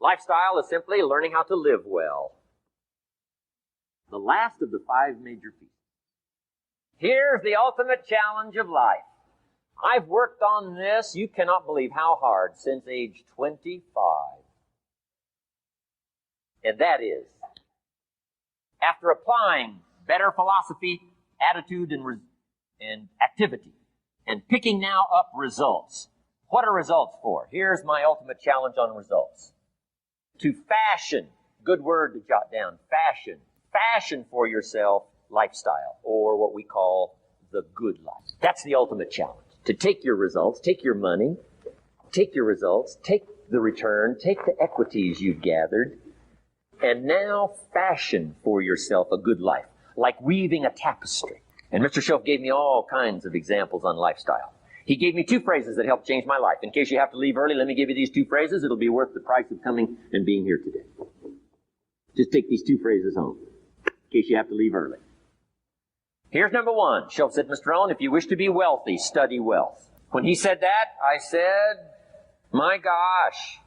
Lifestyle is simply learning how to live well. The last of the 5 major pieces. Here's the ultimate challenge of life. I've worked on this, you cannot believe how hard, since age 25. And that is, after applying better philosophy, attitude, and activity, and picking now up results. What are results for? Here's my ultimate challenge on results. To fashion, good word to jot down, fashion for yourself lifestyle, or what we call the good life. That's the ultimate challenge. To take your results, take your money, take your results, take the return, take the equities you've gathered, and now fashion for yourself a good life, like weaving a tapestry. And Mr. Shoaff gave me all kinds of examples on lifestyle. He gave me 2 phrases that helped change my life. In case you have to leave early, let me give you these 2 phrases. It'll be worth the price of coming and being here today. Just take these 2 phrases home, in case you have to leave early. Here's number 1. Shoaff said, Mr. Rohn, if you wish to be wealthy, study wealth. When he said that, I said, my gosh,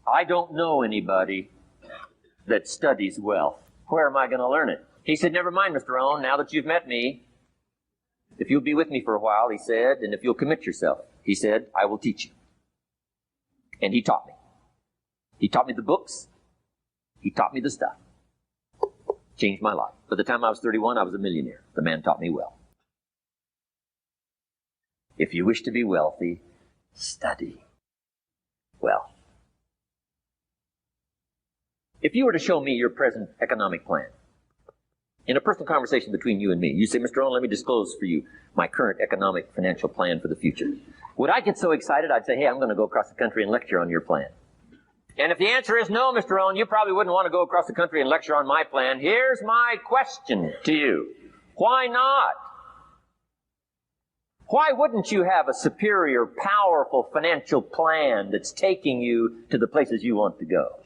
I don't know anybody that studies wealth. Where am I going to learn it? He said, never mind, Mr. Rohn, now that you've met me, if you'll be with me for a while, he said, and if you'll commit yourself, he said, I will teach you. And he taught me. He taught me the books. He taught me the stuff. Changed my life. By the time I was 31, I was a millionaire. The man taught me well. If you wish to be wealthy, study wealth. If you were to show me your present economic plan, in a personal conversation between you and me, you say, Mr. Rohn, let me disclose for you my current economic financial plan for the future. Would I get so excited, I'd say, hey, I'm going to go across the country and lecture on your plan. And if the answer is no, Mr. Rohn, you probably wouldn't want to go across the country and lecture on my plan. Here's my question to you. Why not? Why wouldn't you have a superior, powerful financial plan that's taking you to the places you want to go?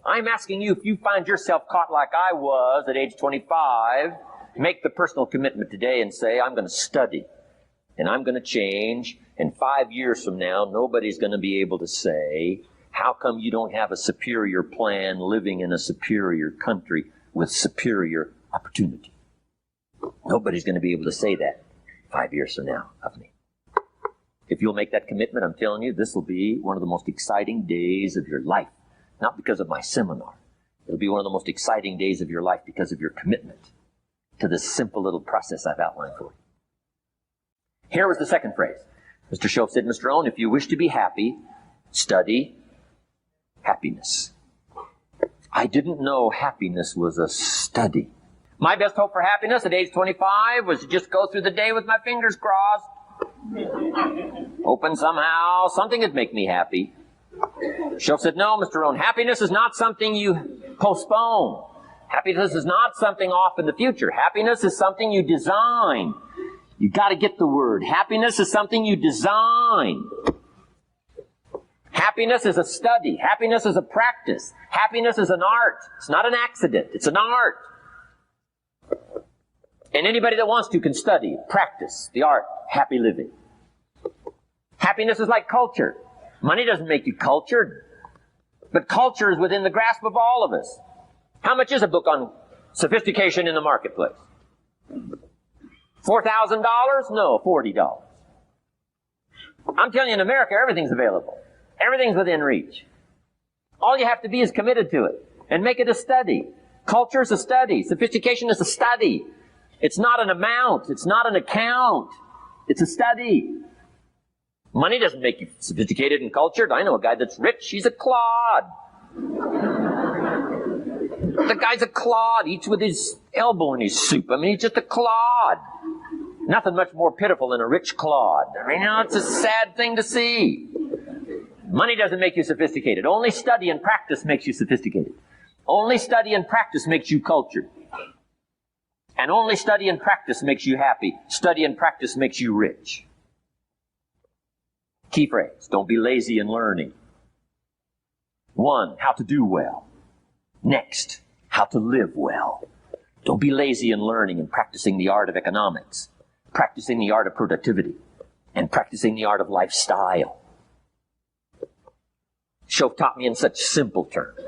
I'm asking you, if you find yourself caught like I was at age 25, make the personal commitment today and say, I'm going to study and I'm going to change. And 5 years from now, nobody's going to be able to say, how come you don't have a superior plan living in a superior country with superior opportunity? Nobody's going to be able to say that 5 years from now of me. If you'll make that commitment, I'm telling you, this will be one of the most exciting days of your life. Not because of my seminar. It'll be one of the most exciting days of your life because of your commitment to this simple little process I've outlined for you. Here was the second phrase. Mr. Shoaff said, Mr. Rohn, if you wish to be happy, study happiness. I didn't know happiness was a study. My best hope for happiness at age 25 was to just go through the day with my fingers crossed. Hoping somehow something would make me happy. Shoaff said, no, Mr. Rohn, happiness is not something you postpone. Happiness is not something off in the future. Happiness is something you design. You got to get the word. Happiness is something you design. Happiness is a study. Happiness is a practice. Happiness is an art. It's not an accident. It's an art. And anybody that wants to can study, practice the art, happy living. Happiness is like culture. Money doesn't make you cultured, but culture is within the grasp of all of us. How much is a book on sophistication in the marketplace? $4,000? No, $40. I'm telling you, in America, everything's available. Everything's within reach. All you have to be is committed to it and make it a study. Culture is a study. Sophistication is a study. It's not an amount. It's not an account. It's a study. Money doesn't make you sophisticated and cultured. I know a guy that's rich. He's a clod. The guy's a clod. Eats with his elbow in his soup. I mean, he's just a clod. Nothing much more pitiful than a rich clod. I mean, it's a sad thing to see. Money doesn't make you sophisticated. Only study and practice makes you sophisticated. Only study and practice makes you cultured. And only study and practice makes you happy. Study and practice makes you rich. Key phrase, don't be lazy in learning. 1, how to do well. Next, how to live well. Don't be lazy in learning and practicing the art of economics, practicing the art of productivity, and practicing the art of lifestyle. Shoaff taught me in such simple terms.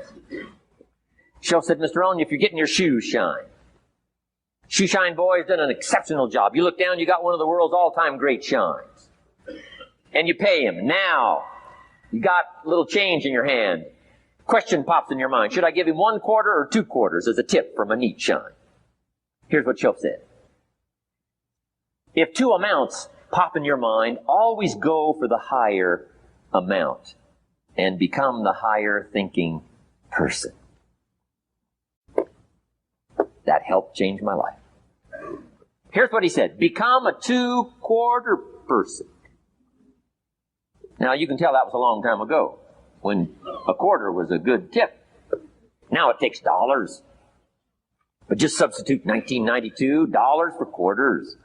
Shoaff said, Mr. Rohn, if you're getting your shoes shined, Shoe Shine Boy's done an exceptional job. You look down, you got one of the world's all-time great shines. And you pay him. Now, you got a little change in your hand. Question pops in your mind. Should I give him 1 quarter or 2 quarters as a tip from a neat shine? Here's what Shoaff said. If 2 amounts pop in your mind, always go for the higher amount and become the higher thinking person. That helped change my life. Here's what he said. Become a 2-quarter person. Now, you can tell that was a long time ago, when a quarter was a good tip. Now it takes dollars. But just substitute 1992 dollars for quarters.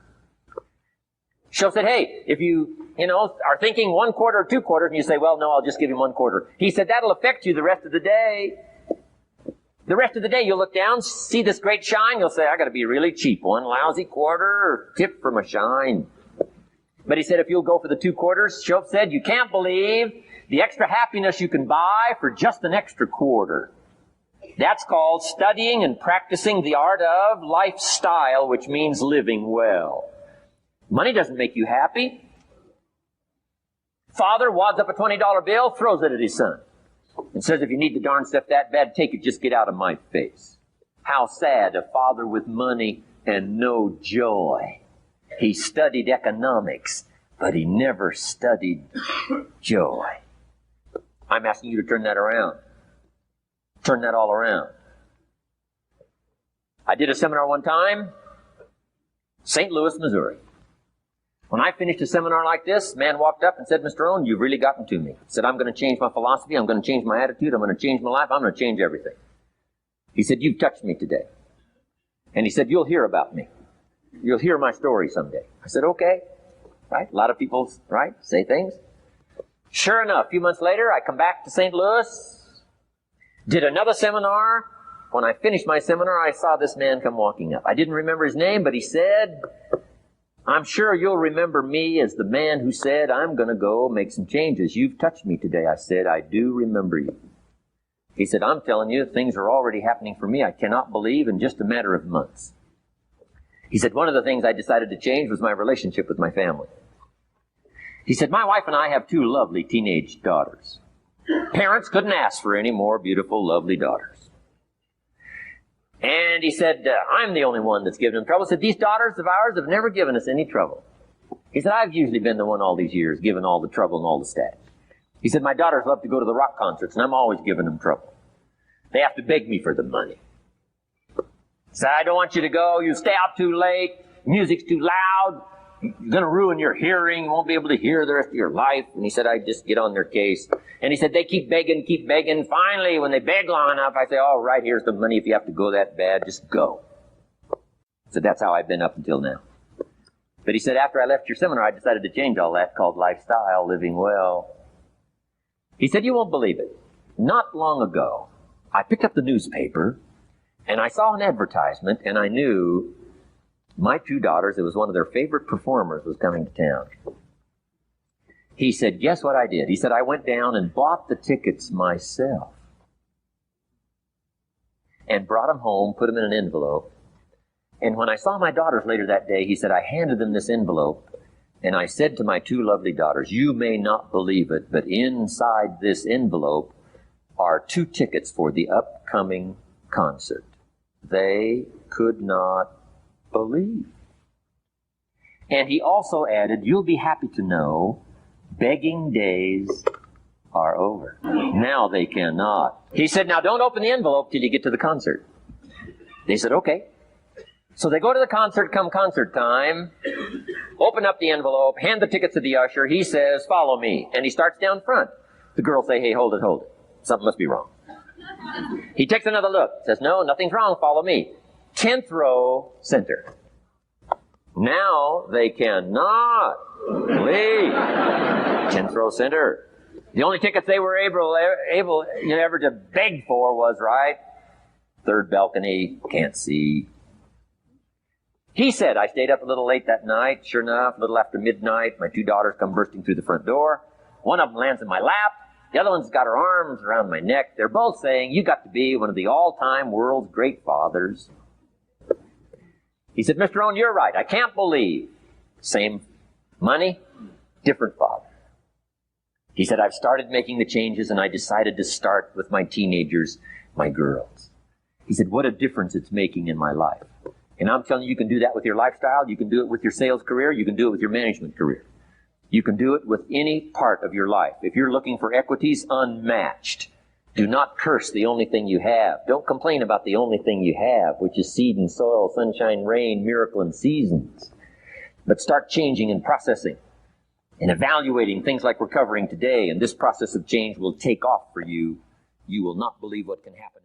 Shoaff said, hey, if you are thinking 1 quarter or 2 quarters, and you say, well, no, I'll just give him 1 quarter. He said, that'll affect you the rest of the day. The rest of the day, you'll look down, see this great shine, you'll say, I got to be really cheap. 1 lousy quarter or tip from a shine. But he said, if you'll go for the 2 quarters, Shoaff said, you can't believe the extra happiness you can buy for just an extra quarter. That's called studying and practicing the art of lifestyle, which means living well. Money doesn't make you happy. Father wads up a $20 bill, throws it at his son, and says, if you need the darn stuff that bad, take it, just get out of my face. How sad, a father with money and no joy. He studied economics, but he never studied joy. I'm asking you to turn that around. Turn that all around. I did a seminar one time, St. Louis, Missouri. When I finished a seminar like this, a man walked up and said, Mr. Rohn, you've really gotten to me. He said, I'm going to change my philosophy, I'm going to change my attitude, I'm going to change my life, I'm going to change everything. He said, you've touched me today. And he said, you'll hear about me. You'll hear my story someday. I said, okay. Right? A lot of people, right, say things. Sure enough, a few months later, I come back to St. Louis, did another seminar. When I finished my seminar, I saw this man come walking up. I didn't remember his name, but he said, I'm sure you'll remember me as the man who said, I'm going to go make some changes. You've touched me today. I said, I do remember you. He said, I'm telling you, things are already happening for me. I cannot believe in just a matter of months. He said, one of the things I decided to change was my relationship with my family. He said, my wife and I have 2 lovely teenage daughters. Parents couldn't ask for any more beautiful, lovely daughters. And he said, I'm the only one that's given them trouble. He said, these daughters of ours have never given us any trouble. He said, I've usually been the one all these years giving all the trouble and all the stats. He said, my daughters love to go to the rock concerts, and I'm always giving them trouble. They have to beg me for the money. He said, I don't want you to go. You stay out too late. Music's too loud. You're going to ruin your hearing. You won't be able to hear the rest of your life. And he said, I just get on their case. And he said, they keep begging. Finally, when they beg long enough, I say, all right, here's the money. If you have to go that bad, just go. So that's how I've been up until now. But he said, after I left your seminar, I decided to change all that, called lifestyle, living well. He said, you won't believe it. Not long ago, I picked up the newspaper, and I saw an advertisement, and I knew my 2 daughters, it was one of their favorite performers, was coming to town. He said, guess what I did? He said, I went down and bought the tickets myself and brought them home, put them in an envelope. And when I saw my daughters later that day, he said, I handed them this envelope, and I said to my 2 lovely daughters, you may not believe it, but inside this envelope are 2 tickets for the upcoming concert. They could not believe. And he also added, you'll be happy to know, begging days are over. Now they cannot. He said, now don't open the envelope till you get to the concert. They said, okay. So they go to the concert, come concert time, open up the envelope, hand the tickets to the usher. He says, follow me. And he starts down front. The girls say, hey, hold it. Something must be wrong. He takes another look, says, no, nothing's wrong, follow me. 10th row, center. Now they cannot leave. 10th row, center. The only tickets they were able ever to beg for was, right, 3rd balcony, can't see. He said, I stayed up a little late that night. Sure enough, a little after midnight, my 2 daughters come bursting through the front door. One of them lands in my lap. The other one's got her arms around my neck. They're both saying, you got to be one of the all-time world's great fathers. He said, Mr. Rohn, you're right. I can't believe. Same money, different father. He said, I've started making the changes, and I decided to start with my teenagers, my girls. He said, what a difference it's making in my life. And I'm telling you, you can do that with your lifestyle. You can do it with your sales career. You can do it with your management career. You can do it with any part of your life. If you're looking for equities unmatched, do not curse the only thing you have. Don't complain about the only thing you have, which is seed and soil, sunshine, rain, miracle, and seasons. But start changing and processing and evaluating things like we're covering today, and this process of change will take off for you. You will not believe what can happen.